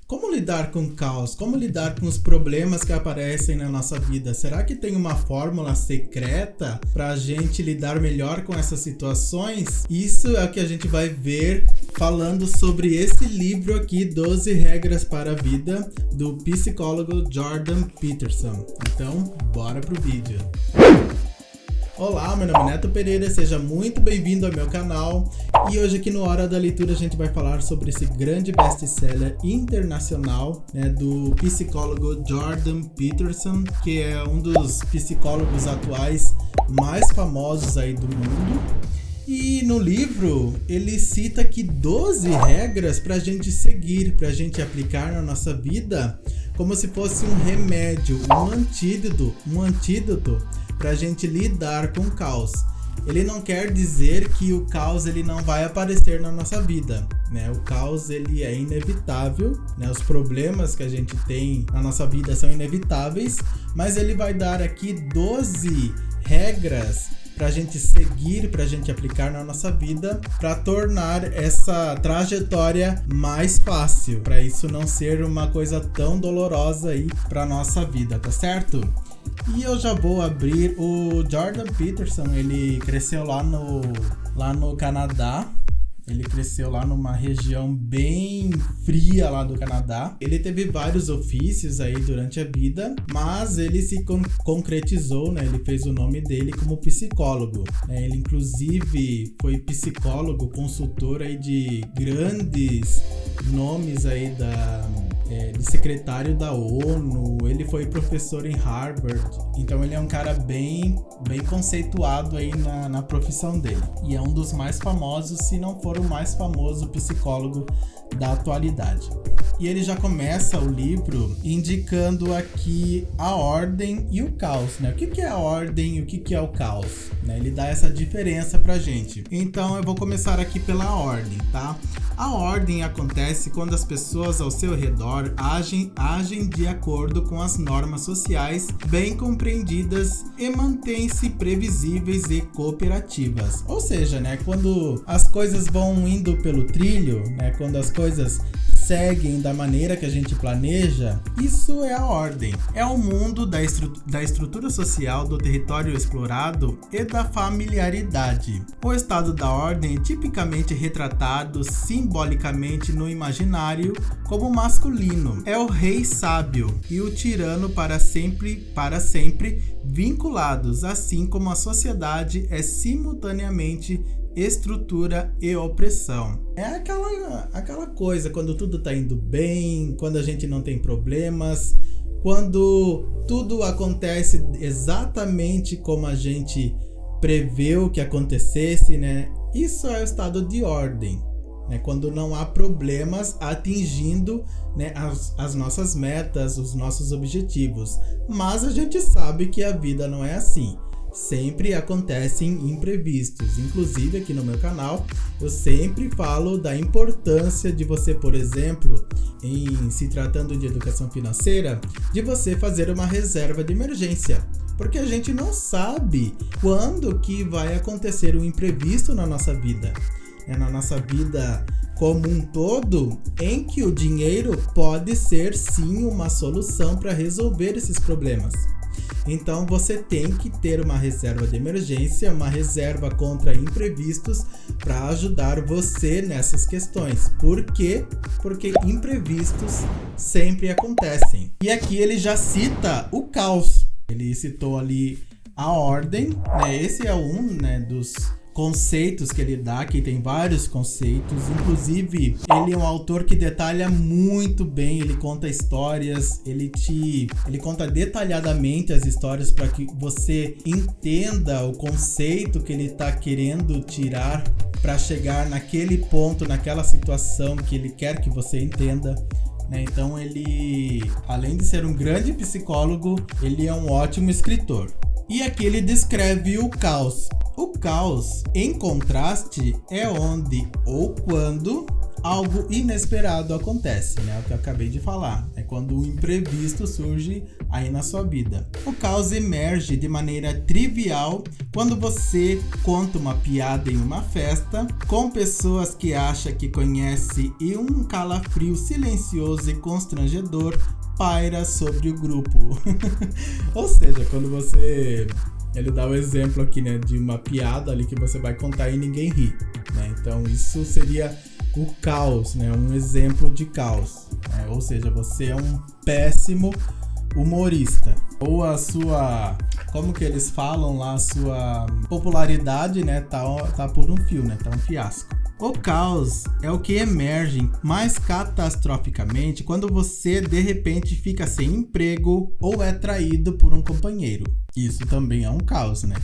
Como lidar com o caos? Como lidar com os problemas que aparecem na nossa vida? Será que tem uma fórmula secreta para a gente lidar melhor com essas situações? Isso é o que a gente vai ver falando sobre esse livro aqui, 12 Regras para a Vida, do psicólogo Jordan Peterson. Então, bora pro vídeo. Olá, meu nome é Neto Pereira, seja muito bem-vindo ao meu canal. E hoje aqui no Hora da Leitura a gente vai falar sobre esse grande best-seller internacional, do psicólogo Jordan Peterson, que é um dos psicólogos atuais mais famosos aí do mundo. E no livro ele cita aqui 12 regras para a gente seguir, para a gente aplicar na nossa vida, como se fosse um remédio, um antídoto para a gente lidar com o caos. Ele não quer dizer que o caos ele não vai aparecer na nossa vida, O caos ele é inevitável, Os problemas que a gente tem na nossa vida são inevitáveis, mas ele vai dar aqui 12 regras para a gente seguir, para a gente aplicar na nossa vida, para tornar essa trajetória mais fácil, para isso não ser uma coisa tão dolorosa aí para nossa vida, tá certo? E eu já vou abrir. O Jordan Peterson, ele cresceu lá no Canadá. Ele cresceu lá numa região bem fria lá do Canadá. Ele teve vários ofícios aí durante a vida, mas ele se concretizou, Ele fez o nome dele como psicólogo. Ele inclusive foi psicólogo, consultor aí de grandes nomes aí de secretário da ONU. Ele foi professor em Harvard. Então ele é um cara bem conceituado aí na profissão dele. E é um dos mais famosos, se não for o mais famoso psicólogo da atualidade. E ele já começa o livro indicando aqui a ordem e o caos, O que é a ordem e o que é o caos, Ele dá essa diferença pra gente. Então eu vou começar aqui pela ordem, tá? A ordem acontece quando as pessoas ao seu redor agem de acordo com as normas sociais bem compreendidas e mantêm-se previsíveis e cooperativas. Ou seja, quando as coisas vão indo pelo trilho, quando as coisas seguem da maneira que a gente planeja, isso é a ordem. É o mundo da estrutura social, do território explorado e da familiaridade. O estado da ordem é tipicamente retratado simbolicamente no imaginário como masculino. É o rei sábio e o tirano para sempre vinculados, assim como a sociedade é simultaneamente estrutura e opressão. É aquela coisa, quando tudo tá indo bem, quando a gente não tem problemas, quando tudo acontece exatamente como a gente preveu que acontecesse, Isso é o estado de ordem, Quando não há problemas atingindo, as nossas metas, os nossos objetivos. Mas a gente sabe que a vida não é assim. Sempre acontecem imprevistos. Inclusive aqui no meu canal eu sempre falo da importância de você, por exemplo, em se tratando de educação financeira, de você fazer uma reserva de emergência. Porque a gente não sabe quando que vai acontecer um imprevisto na nossa vida. Na nossa vida como um todo, em que o dinheiro pode ser sim uma solução para resolver esses problemas. Então você tem que ter uma reserva de emergência, uma reserva contra imprevistos para ajudar você nessas questões. Por quê? Porque imprevistos sempre acontecem. E aqui ele já cita o caos. Ele citou ali a ordem, Esse é um, dos conceitos que ele dá, que tem vários conceitos. Inclusive, ele é um autor que detalha muito bem, ele conta histórias, ele conta detalhadamente as histórias para que você entenda o conceito que ele está querendo tirar para chegar naquele ponto, naquela situação que ele quer que você entenda. Então ele, além de ser um grande psicólogo, ele é um ótimo escritor. E aqui ele descreve o caos. O caos, em contraste, é onde ou quando algo inesperado acontece, né? É o que eu acabei de falar. É quando o imprevisto surge aí na sua vida. O caos emerge de maneira trivial quando você conta uma piada em uma festa com pessoas que acha que conhece e um calafrio silencioso e constrangedor paira sobre o grupo. Ou seja, quando você... Ele dá o exemplo aqui, né, de uma piada ali que você vai contar e ninguém ri, né? Então isso seria o caos, né? Um exemplo de caos, né? Ou seja, você é um péssimo humorista. Ou a sua, como que eles falam lá, a sua popularidade, né, tá por um fio, né? Tá um fiasco. O caos é o que emerge mais catastroficamente quando você de repente fica sem emprego ou é traído por um companheiro. Isso também é um caos, né?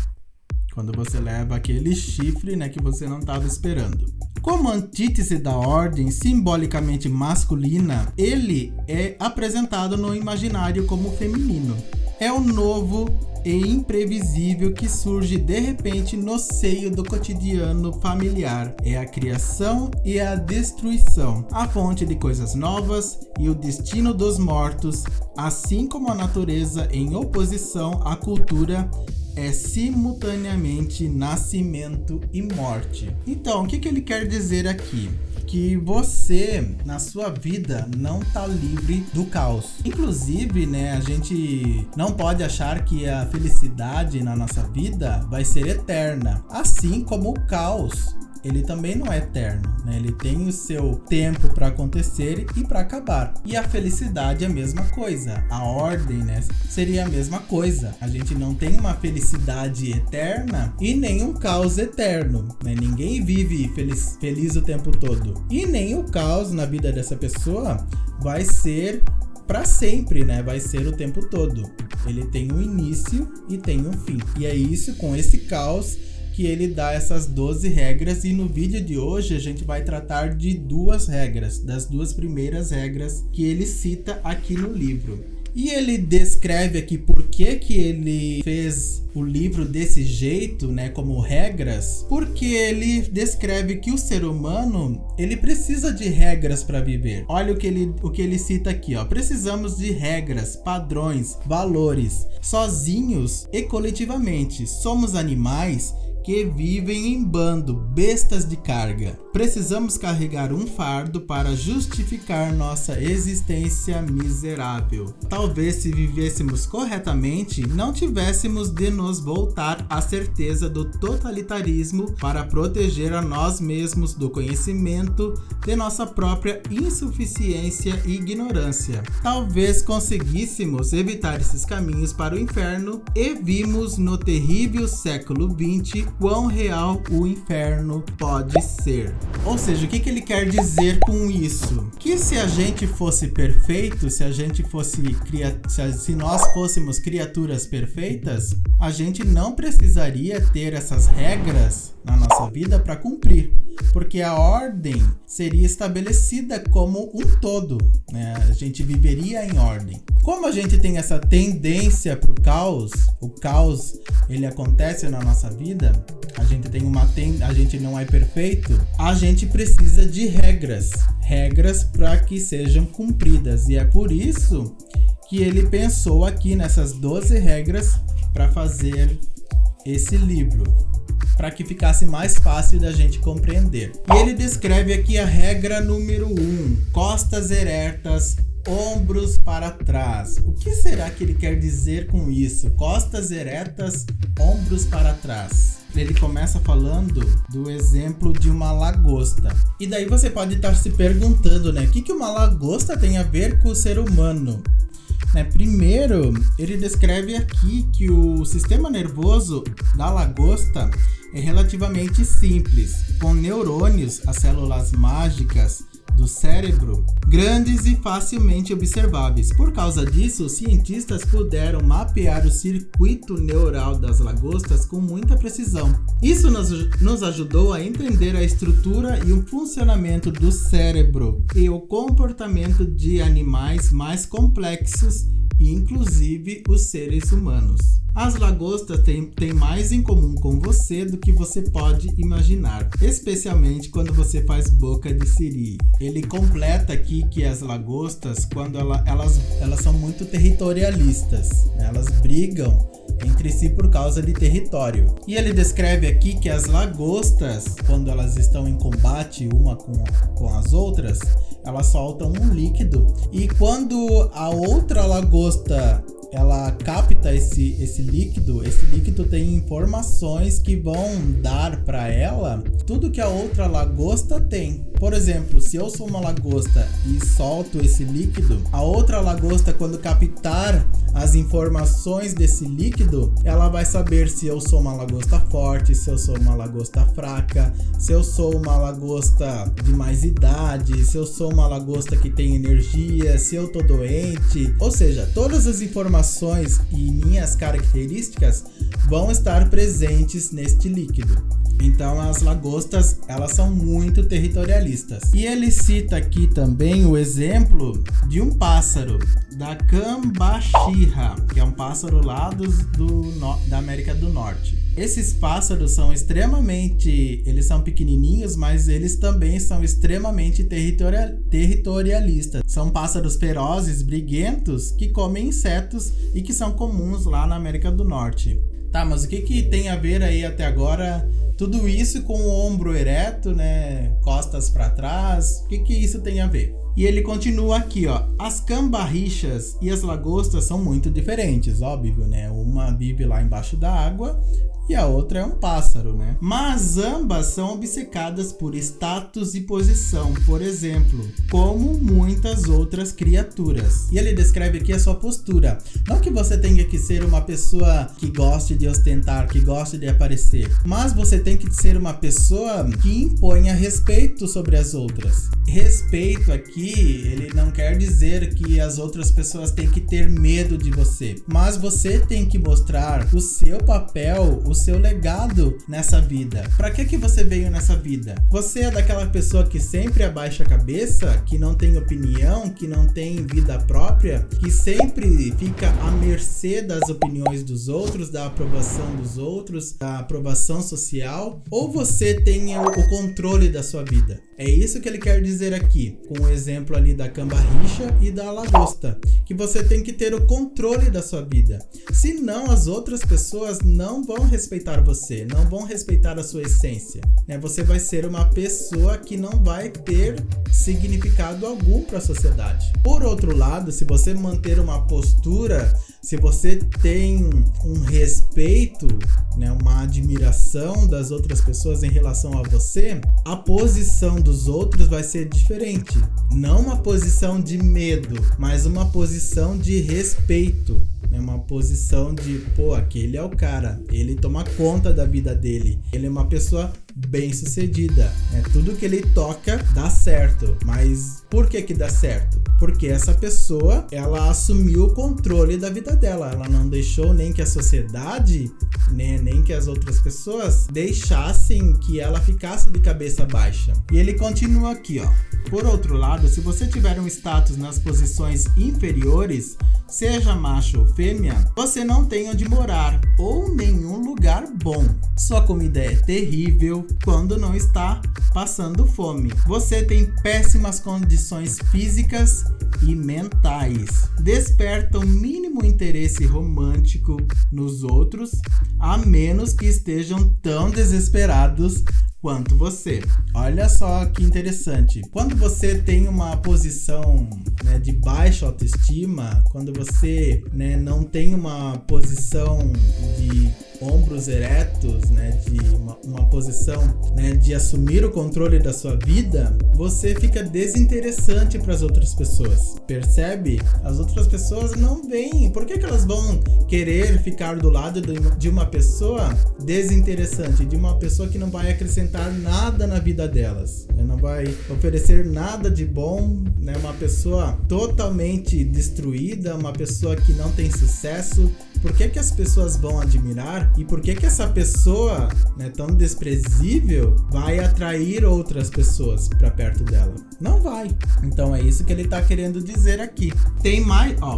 Quando você leva aquele chifre, né, que você não estava esperando. Como antítese da ordem simbolicamente masculina, ele é apresentado no imaginário como feminino. É o novo e imprevisível que surge de repente no seio do cotidiano familiar. É a criação e a destruição, a fonte de coisas novas e o destino dos mortos, assim como a natureza em oposição à cultura é simultaneamente nascimento e morte. Então, o que ele quer dizer aqui? Que você, na sua vida, não tá livre do caos. Inclusive, né, a gente não pode achar que a felicidade na nossa vida vai ser eterna. Assim como o caos, ele também não é eterno, né? Ele tem o seu tempo para acontecer e para acabar. E a felicidade é a mesma coisa. A ordem, né, seria a mesma coisa. A gente não tem uma felicidade eterna e nem um caos eterno, né? Ninguém vive feliz o tempo todo. E nem o caos na vida dessa pessoa vai ser para sempre, né? Vai ser o tempo todo. Ele tem um início e tem um fim. E é isso, com esse caos, que ele dá essas 12 regras, e no vídeo de hoje a gente vai tratar de 2 regras, das 2 primeiras regras que ele cita aqui no livro. E ele descreve aqui por que ele fez o livro desse jeito, né, como regras, porque ele descreve que o ser humano, ele precisa de regras para viver. Olha o que ele cita aqui, ó. Precisamos de regras, padrões, valores, sozinhos e coletivamente. Somos animais que vivem em bando, bestas de carga. Precisamos carregar um fardo para justificar nossa existência miserável. Talvez, se vivêssemos corretamente, não tivéssemos de nos voltar à certeza do totalitarismo para proteger a nós mesmos do conhecimento de nossa própria insuficiência e ignorância. Talvez conseguíssemos evitar esses caminhos para o inferno, e vimos no terrível século XX quão real o inferno pode ser. Ou seja, o que ele quer dizer com isso? Que se a gente fosse perfeito, se nós fôssemos criaturas perfeitas, a gente não precisaria ter essas regras na nossa vida para cumprir, porque a ordem seria estabelecida como um todo, né? A gente viveria em ordem. Como a gente tem essa tendência para o caos ele acontece na nossa vida, a gente não é perfeito, a gente precisa de regras para que sejam cumpridas, e é por isso que ele pensou aqui nessas 12 regras para fazer esse livro, para que ficasse mais fácil da gente compreender. E ele descreve aqui a regra número 1, costas eretas, ombros para trás. O que será que ele quer dizer com isso? Costas eretas, ombros para trás. Ele começa falando do exemplo de uma lagosta. E daí você pode estar se perguntando, né? O que uma lagosta tem a ver com o ser humano? Primeiro, ele descreve aqui que o sistema nervoso da lagosta é relativamente simples, com neurônios, as células mágicas do cérebro, grandes e facilmente observáveis. Por causa disso, os cientistas puderam mapear o circuito neural das lagostas com muita precisão. Isso nos ajudou a entender a estrutura e o funcionamento do cérebro e o comportamento de animais mais complexos inclusive os seres humanos. As lagostas têm mais em comum com você do que você pode imaginar, especialmente quando você faz boca de siri. Ele completa aqui que as lagostas, quando elas são muito territorialistas, elas brigam entre si por causa de território. E ele descreve aqui que as lagostas, quando elas estão em combate uma com as outras, elas soltam um líquido, e quando a outra lagosta ela capta esse líquido tem informações que vão dar para ela tudo que a outra lagosta tem. Por exemplo, se eu sou uma lagosta e solto esse líquido, a outra lagosta, quando captar as informações desse líquido, ela vai saber se eu sou uma lagosta forte, se eu sou uma lagosta fraca, se eu sou uma lagosta de mais idade, se eu sou uma lagosta que tem energia, se eu tô doente. Ou seja, todas as informações e minhas características vão estar presentes neste líquido. Então as lagostas, elas são muito territorialistas. E ele cita aqui também o exemplo de um pássaro, da cambaxirra, que é um pássaro lá da América do Norte. Esses pássaros são eles são pequenininhos, mas eles também são extremamente territorialistas. São pássaros ferozes, briguentos, que comem insetos e que são comuns lá na América do Norte. Tá, mas o que tem a ver aí até agora tudo isso com o ombro ereto, né? Costas para trás, o que isso tem a ver? E ele continua aqui, ó. As cambarrixas e as lagostas são muito diferentes, óbvio, né? Uma vive lá embaixo da água e a outra é um pássaro, né? Mas ambas são obcecadas por status e posição, por exemplo, como muitas outras criaturas. E ele descreve aqui a sua postura. Não que você tenha que ser uma pessoa que goste de ostentar, que goste de aparecer, mas você tem que ser uma pessoa que imponha respeito sobre as outras. Respeito aqui, ele não quer dizer que as outras pessoas têm que ter medo de você, mas você tem que mostrar o seu papel, o seu legado nessa vida. Para que você veio nessa vida? Você é daquela pessoa que sempre abaixa a cabeça, que não tem opinião, que não tem vida própria, que sempre fica à mercê das opiniões dos outros, da aprovação dos outros, da aprovação social? Ou você tem o controle da sua vida? É isso que ele quer dizer aqui, com o exemplo ali da cambarrixa e da lagosta, que você tem que ter o controle da sua vida. Senão as outras pessoas não vão respeitar você, não vão respeitar a sua essência, né? Você vai ser uma pessoa que não vai ter significado algum para a sociedade. Por outro lado, se você manter uma postura, se você tem um respeito, né, uma admiração das outras pessoas em relação a você, a posição dos outros vai ser diferente. Não uma posição de medo, mas uma posição de respeito. É uma posição de, pô, aquele é o cara, ele toma conta da vida dele, ele é uma pessoa bem-sucedida, né? Tudo que ele toca dá certo. Mas por que dá certo? Porque essa pessoa, ela assumiu o controle da vida dela, ela não deixou nem que a sociedade, né, nem que as outras pessoas deixassem que ela ficasse de cabeça baixa. E ele continua aqui, ó. Por outro lado, se você tiver um status nas posições inferiores, seja macho ou fêmea, você não tem onde morar ou nenhum lugar bom. Sua comida é terrível quando não está passando fome. Você tem péssimas condições físicas e mentais. Desperta o mínimo interesse romântico nos outros, a menos que estejam tão desesperados quanto você. Olha só que interessante. Quando você tem uma posição, né, de baixa autoestima, quando você, né, não tem uma posição de ombros eretos, né, de uma posição, né, de assumir o controle da sua vida, você fica desinteressante para as outras pessoas. Percebe? As outras pessoas não veem. Por que elas vão querer ficar do lado de uma pessoa desinteressante, de uma pessoa que não vai acrescentar nada na vida delas, né? Não vai oferecer nada de bom, né? Uma pessoa totalmente destruída, uma pessoa que não tem sucesso, Por que as pessoas vão admirar e por que essa pessoa, né, tão desprezível vai atrair outras pessoas para perto dela? Não vai. Então é isso que ele tá querendo dizer aqui.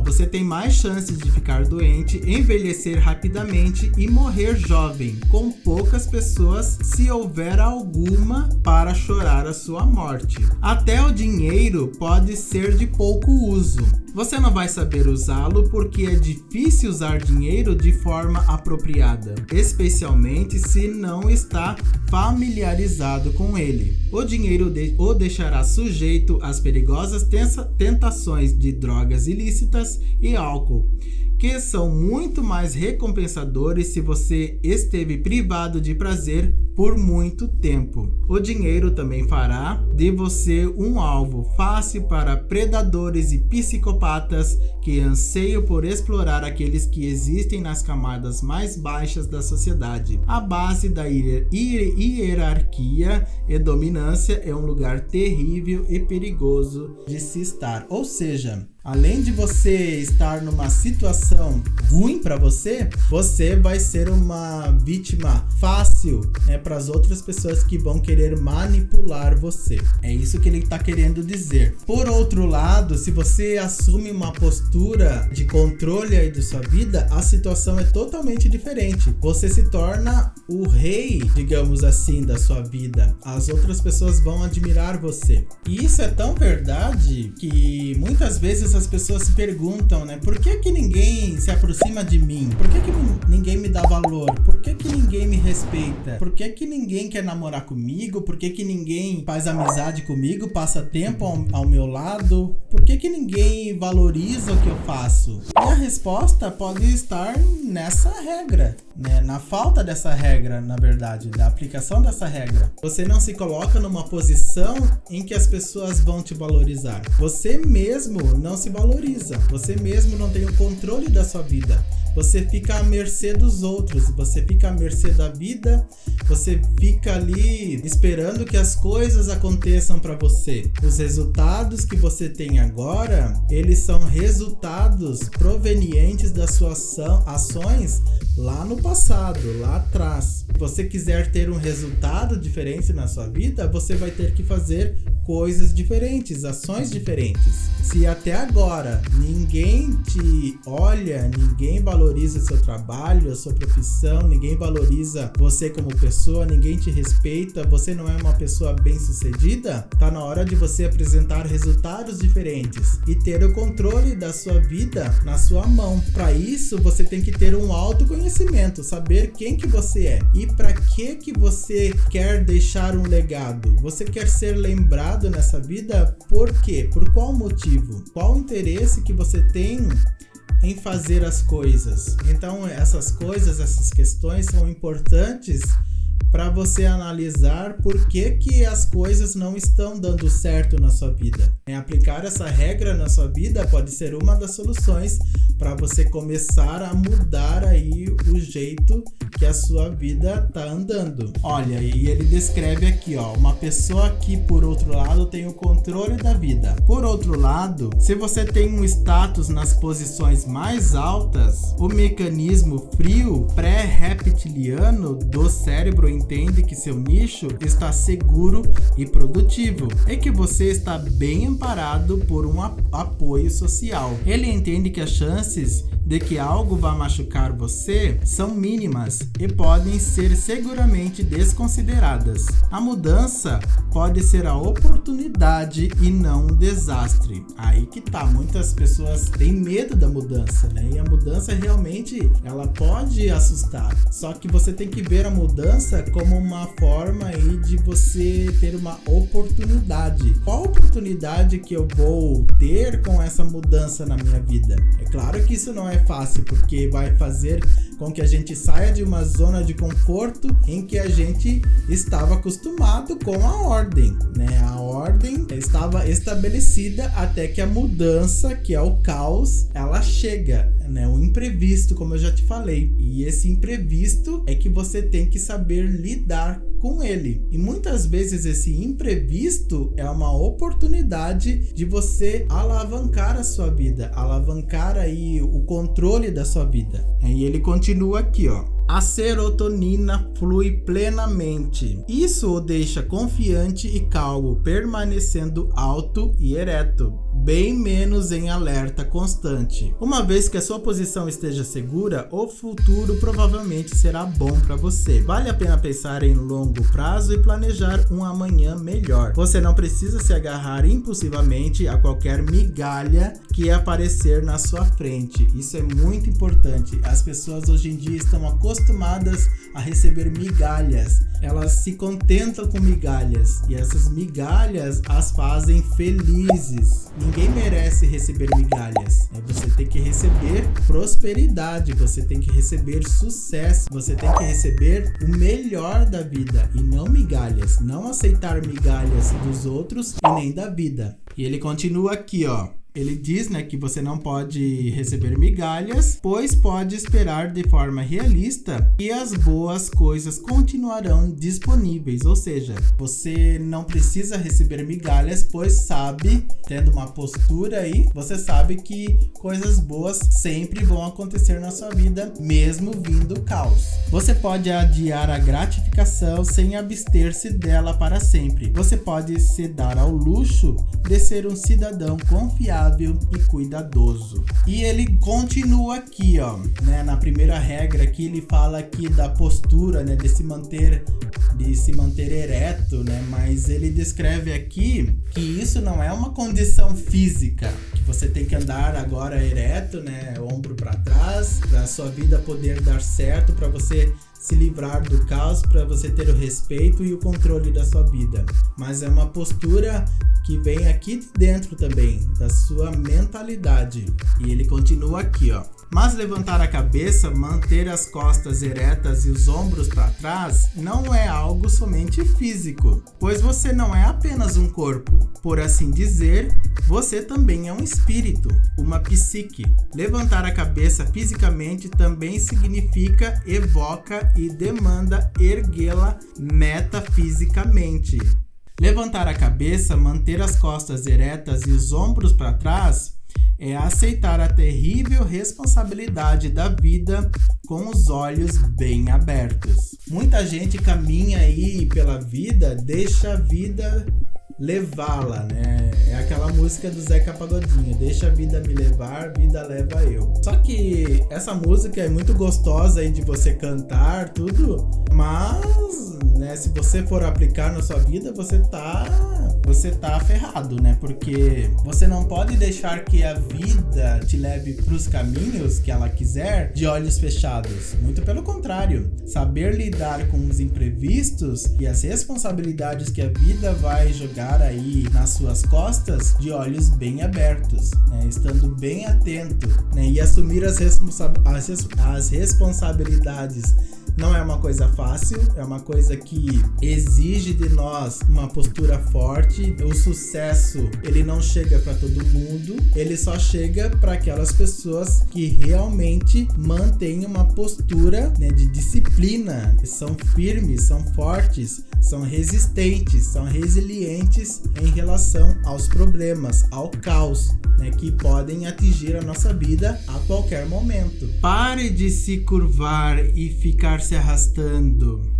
Você tem mais chances de ficar doente, envelhecer rapidamente e morrer jovem, com poucas pessoas, se houver alguma, para chorar a sua morte. Até o dinheiro pode ser de pouco uso. Você não vai saber usá-lo porque é difícil usar dinheiro de forma apropriada, especialmente se não está familiarizado com ele. O dinheiro o deixará sujeito às perigosas tentações de drogas ilícitas e álcool, que são muito mais recompensadores se você esteve privado de prazer por muito tempo. O dinheiro também fará de você um alvo fácil para predadores e psicopatas que anseiam por explorar aqueles que existem nas camadas mais baixas da sociedade. A base da hierarquia e dominância é um lugar terrível e perigoso de se estar. Ou seja, além de você estar numa situação ruim para você, você vai ser uma vítima fácil, né, para as outras pessoas que vão querer manipular você. É isso que ele está querendo dizer. Por outro lado, se você assume uma postura de controle aí da sua vida, a situação é totalmente diferente. Você se torna o rei, digamos assim, da sua vida. As outras pessoas vão admirar você. E isso é tão verdade que muitas vezes as pessoas se perguntam, né? Por que ninguém se aproxima de mim? Por que ninguém me dá valor? Por que ninguém me respeita? Por que ninguém quer namorar comigo? Por que ninguém faz amizade comigo? Passa tempo ao meu lado? Por que ninguém valoriza o que eu faço? E a resposta pode estar nessa regra, né? Na falta dessa regra, na verdade, da aplicação dessa regra. Você não se coloca numa posição em que as pessoas vão te valorizar. Você mesmo não se valoriza. Você mesmo não tem o controle da sua vida. Você fica à mercê dos outros, você fica à mercê da vida, você fica ali esperando que as coisas aconteçam para você. Os resultados que você tem agora, eles são resultados provenientes das suas ações lá no passado, lá atrás. Se você quiser ter um resultado diferente na sua vida, você vai ter que fazer coisas diferentes, ações diferentes. Se até agora ninguém te olha, ninguém valoriza seu trabalho, a sua profissão, ninguém valoriza você como pessoa, ninguém te respeita, você não é uma pessoa bem-sucedida, tá na hora de você apresentar resultados diferentes e ter o controle da sua vida na sua mão. Para isso, você tem que ter um autoconhecimento, saber quem que você é e para que você quer deixar um legado. Você quer ser lembrado nessa vida por quê? Por qual motivo? Qual o interesse que você tem em fazer as coisas? Então, essas coisas, essas questões são importantes para você analisar por que as coisas não estão dando certo na sua vida. Aplicar essa regra na sua vida pode ser uma das soluções para você começar a mudar aí o jeito que a sua vida tá andando. Olha, e ele descreve aqui, ó, uma pessoa que, por outro lado, tem o controle da vida. Por outro lado, se você tem um status nas posições mais altas, o mecanismo frio pré-reptiliano do cérebro entende que seu nicho está seguro e produtivo e que você está bem amparado por um apoio social. Ele entende que as chances de que algo vá machucar você são mínimas e podem ser seguramente desconsideradas. A mudança pode ser a oportunidade e não um desastre. Aí que tá, muitas pessoas têm medo da mudança, né? E a mudança realmente, ela pode assustar. Só que você tem que ver a mudança como uma forma aí de você ter uma oportunidade. Qual oportunidade que eu vou ter com essa mudança na minha vida? É claro que isso não é fácil, porque vai fazer com que a gente saia de uma zona de conforto em que a gente estava acostumado com a ordem, né? A ordem estava estabelecida até que a mudança, que é o caos, ela chega. né? O imprevisto, como eu já te falei. E esse imprevisto é que você tem que saber lidar com ele. E muitas vezes esse imprevisto é uma oportunidade de você alavancar a sua vida, alavancar aí o controle da sua vida. E ele continua aqui, ó. A serotonina flui plenamente. Isso o deixa confiante e calmo, permanecendo alto e ereto, bem menos em alerta constante. Uma vez que a sua posição esteja segura, o futuro provavelmente será bom para você. Vale a pena pensar em longo prazo e planejar um amanhã melhor. Você não precisa se agarrar impulsivamente a qualquer migalha que aparecer na sua frente. Isso é muito importante. As pessoas hoje em dia estão acostumadas a receber migalhas. Elas se contentam com migalhas e essas migalhas as fazem felizes. Ninguém merece receber migalhas. Você tem que receber prosperidade, você tem que receber sucesso, você tem que receber o melhor da vida e não migalhas. Não aceitar migalhas dos outros e nem da vida. E ele continua aqui, ó. Ele diz, né, que você não pode receber migalhas, pois pode esperar de forma realista que as boas coisas continuarão disponíveis. Ou seja, você não precisa receber migalhas, pois sabe, tendo uma postura aí, você sabe que coisas boas sempre vão acontecer na sua vida, mesmo vindo caos. Você pode adiar a gratificação sem abster-se dela para sempre. Você pode se dar ao luxo de ser um cidadão confiável e cuidadoso. E ele continua aqui, ó, né, na primeira regra aqui ele fala aqui da postura, né, de se manter ereto, né, mas ele descreve aqui que isso não é uma condição física, que você tem que andar agora ereto, né, ombro para trás, para a sua vida poder dar certo, para você se livrar do caos, para você ter o respeito e o controle da sua vida. Mas é uma postura que vem aqui de dentro também, da sua mentalidade. E ele continua aqui, ó. Mas levantar a cabeça, manter as costas eretas e os ombros para trás não é algo somente físico, pois você não é apenas um corpo. Por assim dizer, você também é um espírito, uma psique. Levantar a cabeça fisicamente também significa, evoca e demanda erguê-la metafisicamente. Levantar a cabeça, manter as costas eretas e os ombros para trás é aceitar a terrível responsabilidade da vida com os olhos bem abertos. Muita gente caminha aí pela vida, deixa a vida levá-la, né? É aquela música do Zeca Pagodinho, deixa a vida me levar, vida leva eu. Só que essa música é muito gostosa aí de você cantar, tudo, mas, né, se você for aplicar na sua vida, você tá ferrado, né? Porque você não pode deixar que a vida te leve pros caminhos que ela quiser de olhos fechados. Muito pelo contrário, saber lidar com os imprevistos e as responsabilidades que a vida vai jogar aí nas suas costas de olhos bem abertos, né? Estando bem atento, né? E assumir as responsabilidades não é uma coisa fácil, é uma coisa que exige de nós uma postura forte. O sucesso, ele não chega para todo mundo, ele só chega para aquelas pessoas que realmente mantêm uma postura, né, de disciplina, são firmes, são fortes, são resistentes, são resilientes em relação aos problemas, ao caos, né, que podem atingir a nossa vida a qualquer momento. Pare de se curvar e ficar se arrastando.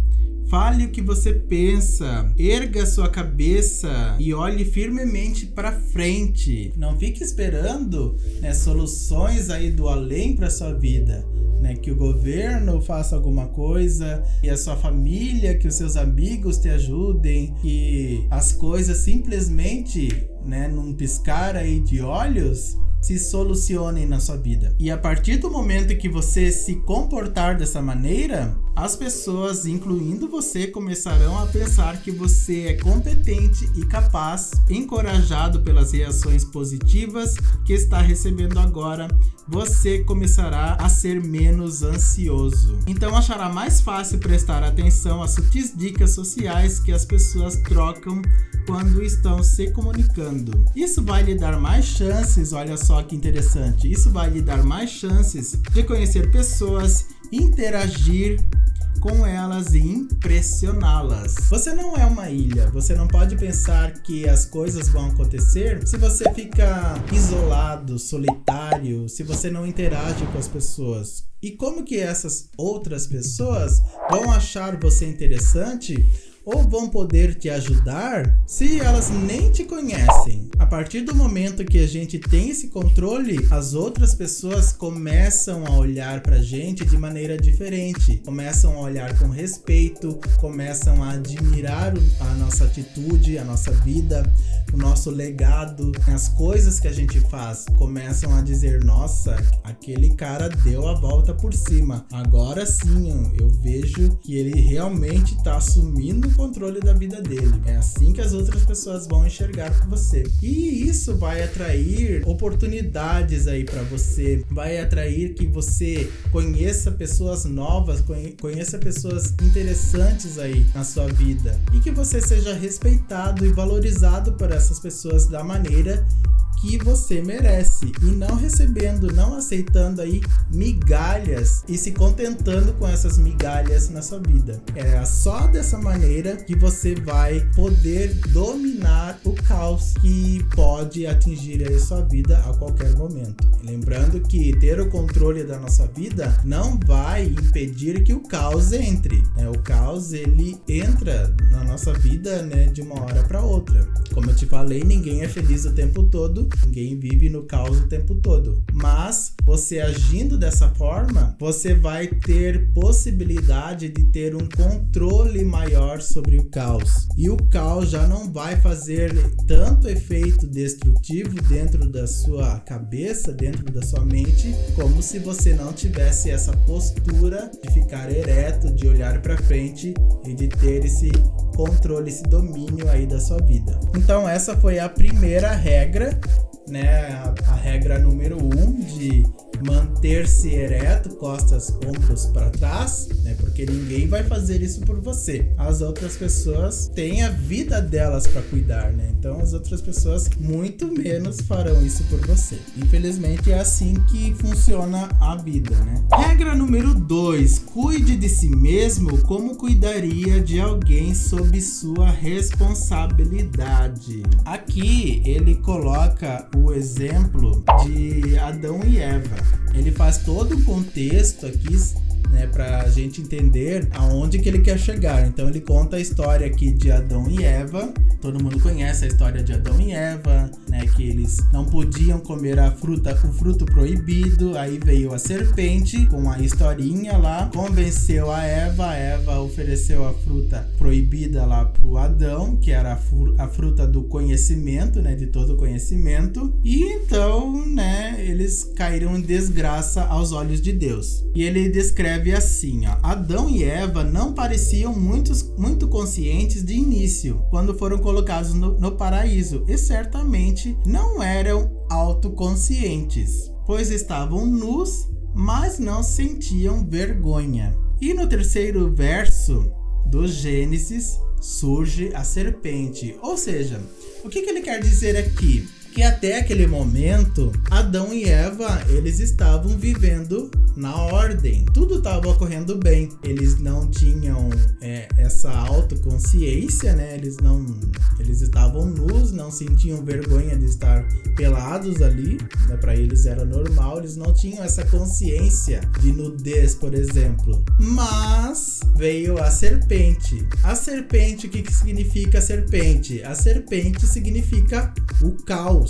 Fale o que você pensa, erga sua cabeça e olhe firmemente para frente. Não fique esperando, né, soluções aí do além para sua vida, né, que o governo faça alguma coisa, que a sua família, que os seus amigos te ajudem, que as coisas simplesmente, né, num piscar aí de olhos, se solucionem na sua vida. E a partir do momento que você se comportar dessa maneira, as pessoas, incluindo você, começarão a pensar que você é competente e capaz, encorajado pelas reações positivas que está recebendo agora. Você começará a ser menos ansioso. Então achará mais fácil prestar atenção às sutis dicas sociais que as pessoas trocam quando estão se comunicando. Isso vai lhe dar mais chances, olha só que interessante, isso vai lhe dar mais chances de conhecer pessoas, interagir com elas e impressioná-las. Você não é uma ilha, você não pode pensar que as coisas vão acontecer se você fica isolado, solitário, se você não interage com as pessoas. E como que essas outras pessoas vão achar você interessante ou vão poder te ajudar se elas nem te conhecem? A partir do momento que a gente tem esse controle, as outras pessoas começam a olhar pra gente de maneira diferente, começam a olhar com respeito, começam a admirar a nossa atitude, a nossa vida, o nosso legado, as coisas que a gente faz. Começam a dizer: nossa, aquele cara deu a volta por cima. Agora sim, eu vejo que ele realmente tá assumindo o controle da vida dele. É assim que as outras pessoas vão enxergar você. E isso vai atrair oportunidades aí para você, vai atrair que você conheça pessoas novas, conheça pessoas interessantes aí na sua vida e que você seja respeitado e valorizado por essas pessoas da maneira que você merece, e não recebendo, não aceitando aí migalhas e se contentando com essas migalhas na sua vida. É só dessa maneira que você vai poder dominar o caos que pode atingir a sua vida a qualquer momento. Lembrando que ter o controle da nossa vida não vai impedir que o caos entre, né? O caos, ele entra na nossa vida, né, de uma hora para outra. Como eu te falei, ninguém é feliz o tempo todo, ninguém vive no caos o tempo todo. Mas você agindo dessa forma, você vai ter possibilidade de ter um controle maior sobre o caos. E o caos já não vai fazer tanto efeito destrutivo dentro da sua cabeça, dentro da sua mente, como se você não tivesse essa postura de ficar ereto, de olhar para frente e de ter esse controle, esse domínio aí da sua vida. Então essa foi a primeira regra, né? A regra número 1 de manter-se ereto, costas, ombros para trás, né? Porque ninguém vai fazer isso por você. As outras pessoas têm a vida delas para cuidar, né? Então as outras pessoas muito menos farão isso por você. Infelizmente é assim que funciona a vida, né? Regra número 2: cuide de si mesmo como cuidaria de alguém sob sua responsabilidade. Aqui ele coloca o exemplo de Adão e Eva. Ele faz todo o contexto aqui, né, pra gente entender aonde que ele quer chegar. Então ele conta a história aqui de Adão e Eva. Todo mundo conhece a história de Adão e Eva, né, que eles não podiam comer o fruto proibido. Aí veio a serpente com a historinha lá, convenceu a Eva ofereceu a fruta proibida lá pro Adão, que era a fruta do conhecimento, né, de todo conhecimento. E então, né, eles caíram em desgraça aos olhos de Deus. E ele descreve assim, ó: Adão e Eva não pareciam muito conscientes de início, quando foram colocados no paraíso, e certamente não eram autoconscientes, pois estavam nus, mas não sentiam vergonha. E no terceiro verso do Gênesis surge a serpente. Ou seja, o que ele quer dizer aqui? Que até aquele momento, Adão e Eva, eles estavam vivendo na ordem. Tudo estava ocorrendo bem. Eles não tinham essa autoconsciência, né? Eles estavam nus, não sentiam vergonha de estar pelados ali, né? Para eles era normal. Eles não tinham essa consciência de nudez, por exemplo. Mas veio a serpente. A serpente, o que significa a serpente? A serpente significa o caos.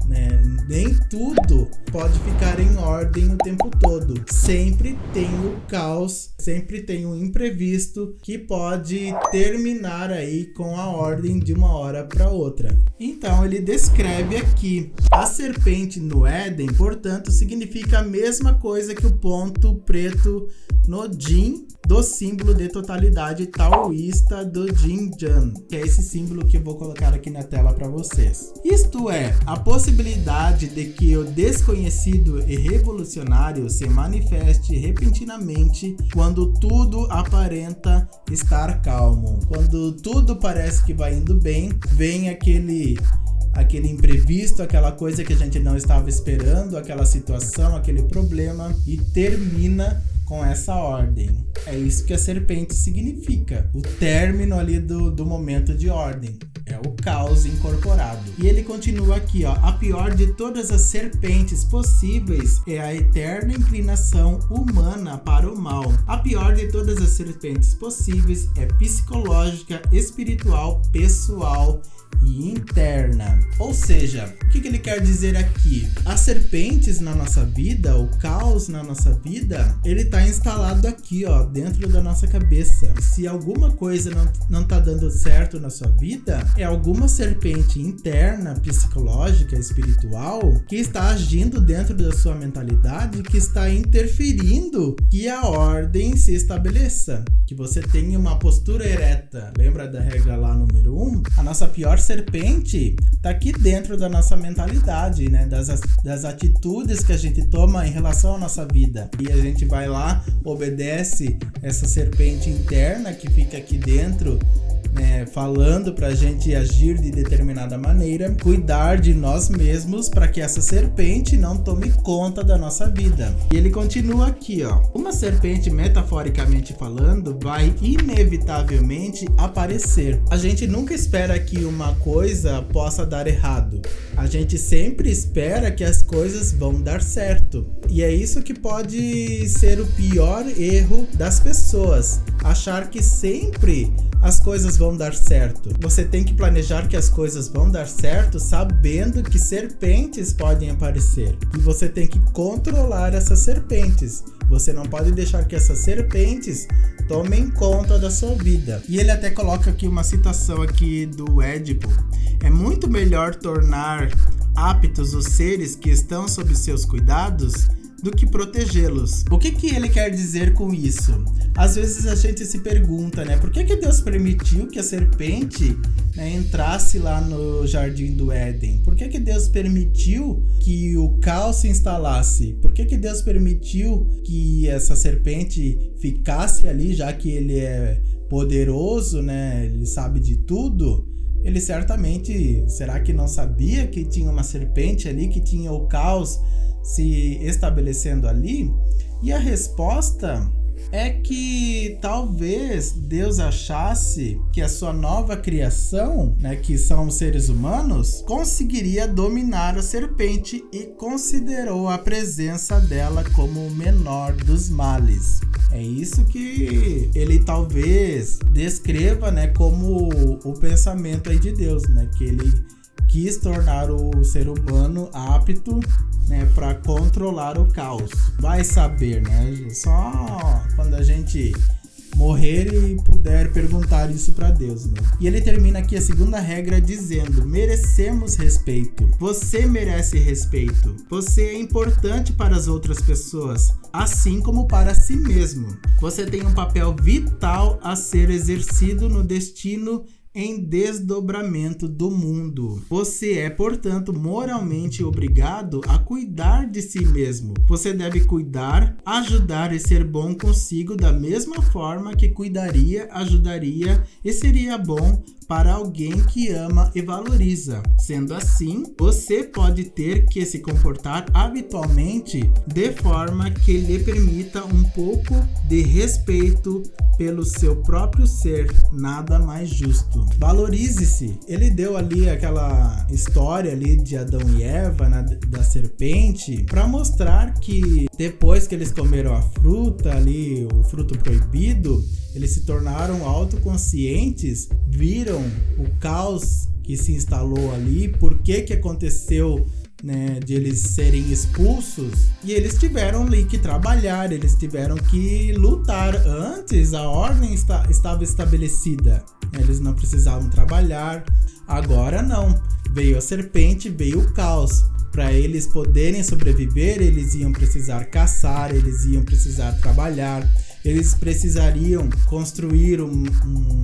Né? Nem tudo pode ficar em ordem o tempo todo. Sempre tem o caos, sempre tem o imprevisto que pode terminar aí com a ordem de uma hora para outra. Então ele descreve aqui: a serpente no Éden, portanto, significa a mesma coisa que o ponto preto no Jin do símbolo de totalidade taoísta do Yin Yang, que é esse símbolo que eu vou colocar aqui na tela para vocês. Isto é, a possibilidade de que o desconhecido e revolucionário se manifeste repentinamente quando tudo aparenta estar calmo. Quando tudo parece que vai indo bem, vem aquele imprevisto, aquela coisa que a gente não estava esperando, aquela situação, aquele problema, e termina com essa ordem. É isso que a serpente significa. O término ali do momento de ordem. É o caos incorporado. E ele continua aqui, ó. A pior de todas as serpentes possíveis é a eterna inclinação humana para o mal. A pior de todas as serpentes possíveis é psicológica, espiritual, pessoal e interna. Ou seja, o que ele quer dizer aqui? As serpentes na nossa vida, o caos na nossa vida, ele está instalado aqui, ó, dentro da nossa cabeça. Se alguma coisa não está dando certo na sua vida, é alguma serpente interna, psicológica, espiritual, que está agindo dentro da sua mentalidade, que está interferindo que a ordem se estabeleça, que você tenha uma postura ereta. Lembra da regra lá número 1? A nossa pior serpente está aqui dentro da nossa mentalidade, né? Das atitudes que a gente toma em relação à nossa vida. E a gente vai lá, obedece essa serpente interna que fica aqui dentro, né, falando pra gente agir de determinada maneira, cuidar de nós mesmos para que essa serpente não tome conta da nossa vida. E ele continua aqui, ó. Uma serpente, metaforicamente falando, vai inevitavelmente aparecer. A gente nunca espera que uma coisa possa dar errado. A gente sempre espera que as coisas vão dar certo. E é isso que pode ser o pior erro das pessoas. Achar que sempre as coisas vão dar certo. Você tem que planejar que as coisas vão dar certo sabendo que serpentes podem aparecer. E você tem que controlar essas serpentes. Você não pode deixar que essas serpentes tomem conta da sua vida. E ele até coloca aqui uma citação aqui do Édipo. É muito melhor tornar aptos os seres que estão sob seus cuidados do que protegê-los. O que ele quer dizer com isso? Às vezes a gente se pergunta, né? Por que Deus permitiu que a serpente, né, entrasse lá no Jardim do Éden? Por que Deus permitiu que o caos se instalasse? Por que Deus permitiu que essa serpente ficasse ali, já que ele é poderoso, né? Ele sabe de tudo. Ele certamente, será que não sabia que tinha uma serpente ali, que tinha o caos se estabelecendo ali? E a resposta é que talvez Deus achasse que a sua nova criação, né, que são os seres humanos, conseguiria dominar a serpente e considerou a presença dela como o menor dos males. É isso que ele talvez descreva, né, como o pensamento aí de Deus, né, que ele quis tornar o ser humano apto, né, para controlar o caos. Vai saber, né? Só quando a gente morrer e puder perguntar isso para Deus, né? E ele termina aqui a segunda regra dizendo: merecemos respeito. Você merece respeito. Você é importante para as outras pessoas, assim como para si mesmo. Você tem um papel vital a ser exercido no destino em desdobramento do mundo. Você é, portanto, moralmente obrigado a cuidar de si mesmo. Você deve cuidar, ajudar e ser bom consigo da mesma forma que cuidaria, ajudaria e seria bom para alguém que ama e valoriza. Sendo assim, você pode ter que se comportar habitualmente de forma que lhe permita um pouco de respeito pelo seu próprio ser, nada mais justo. Valorize-se. Ele deu ali aquela história ali de Adão e Eva, né, da serpente, para mostrar que depois que eles comeram a fruta ali, o fruto proibido, eles se tornaram autoconscientes, viram o caos que se instalou ali, por que aconteceu, né, de eles serem expulsos, e eles tiveram ali que trabalhar, eles tiveram que lutar. Antes a ordem estava estabelecida, eles não precisavam trabalhar. Agora não, veio a serpente, veio o caos. Para eles poderem sobreviver, eles iam precisar caçar, eles iam precisar trabalhar, eles precisariam construir um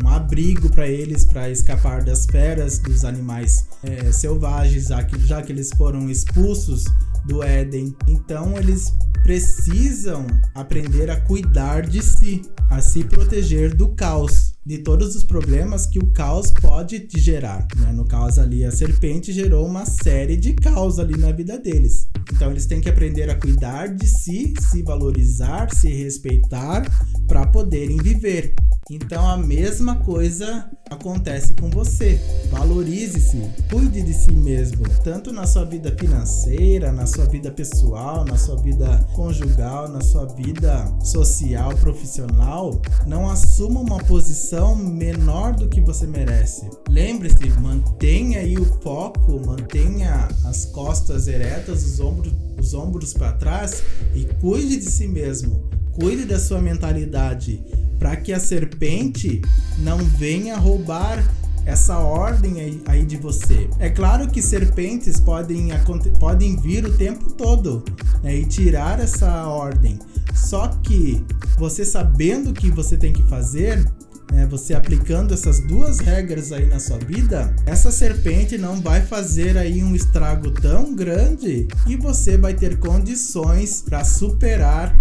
abrigo para eles, para escapar das feras, dos animais selvagens, já que eles foram expulsos do Éden. Então eles precisam aprender a cuidar de si, a se proteger do caos, de todos os problemas que o caos pode te gerar, né? No caso ali, a serpente gerou uma série de caos ali na vida deles. Então eles têm que aprender a cuidar de si, se valorizar, se respeitar para poderem viver. Então a mesma coisa acontece com você. Valorize-se, cuide de si mesmo, tanto na sua vida financeira, na sua vida pessoal, na sua vida conjugal, na sua vida social, profissional. Não assuma uma posição menor do que você merece. Lembre-se, mantenha aí o foco, mantenha as costas eretas, os ombros para trás e cuide de si mesmo. Cuide da sua mentalidade, para que a serpente não venha roubar essa ordem aí de você. É claro que serpentes podem vir o tempo todo, né, e tirar essa ordem. Só que você sabendo o que você tem que fazer, né, você aplicando essas duas regras aí na sua vida, essa serpente não vai fazer aí um estrago tão grande e você vai ter condições para superar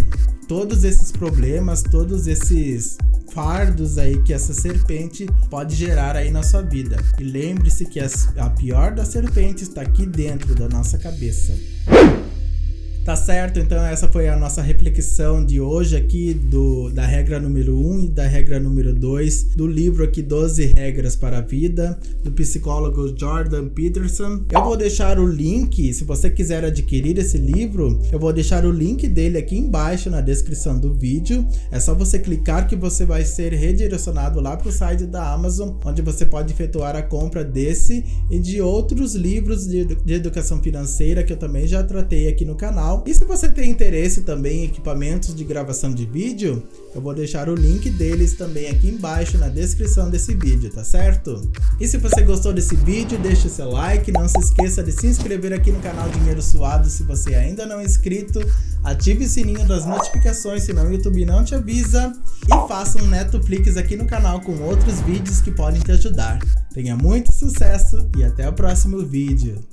todos esses problemas, todos esses fardos aí que essa serpente pode gerar aí na sua vida. E lembre-se que a pior das serpentes está aqui dentro da nossa cabeça. Tá certo? Então essa foi a nossa reflexão de hoje aqui da regra número 1 e da regra número 2 do livro aqui 12 Regras para a Vida, do psicólogo Jordan Peterson. Eu vou deixar o link, se você quiser adquirir esse livro, eu vou deixar o link dele aqui embaixo na descrição do vídeo. É só você clicar que você vai ser redirecionado lá para o site da Amazon, onde você pode efetuar a compra desse e de outros livros de educação financeira que eu também já tratei aqui no canal. E se você tem interesse também em equipamentos de gravação de vídeo, eu vou deixar o link deles também aqui embaixo na descrição desse vídeo, tá certo? E se você gostou desse vídeo, deixe o seu like, não se esqueça de se inscrever aqui no canal Dinheiro Suado se você ainda não é inscrito, ative o sininho das notificações, senão o YouTube não te avisa, e faça um Netflix aqui no canal com outros vídeos que podem te ajudar. Tenha muito sucesso e até o próximo vídeo.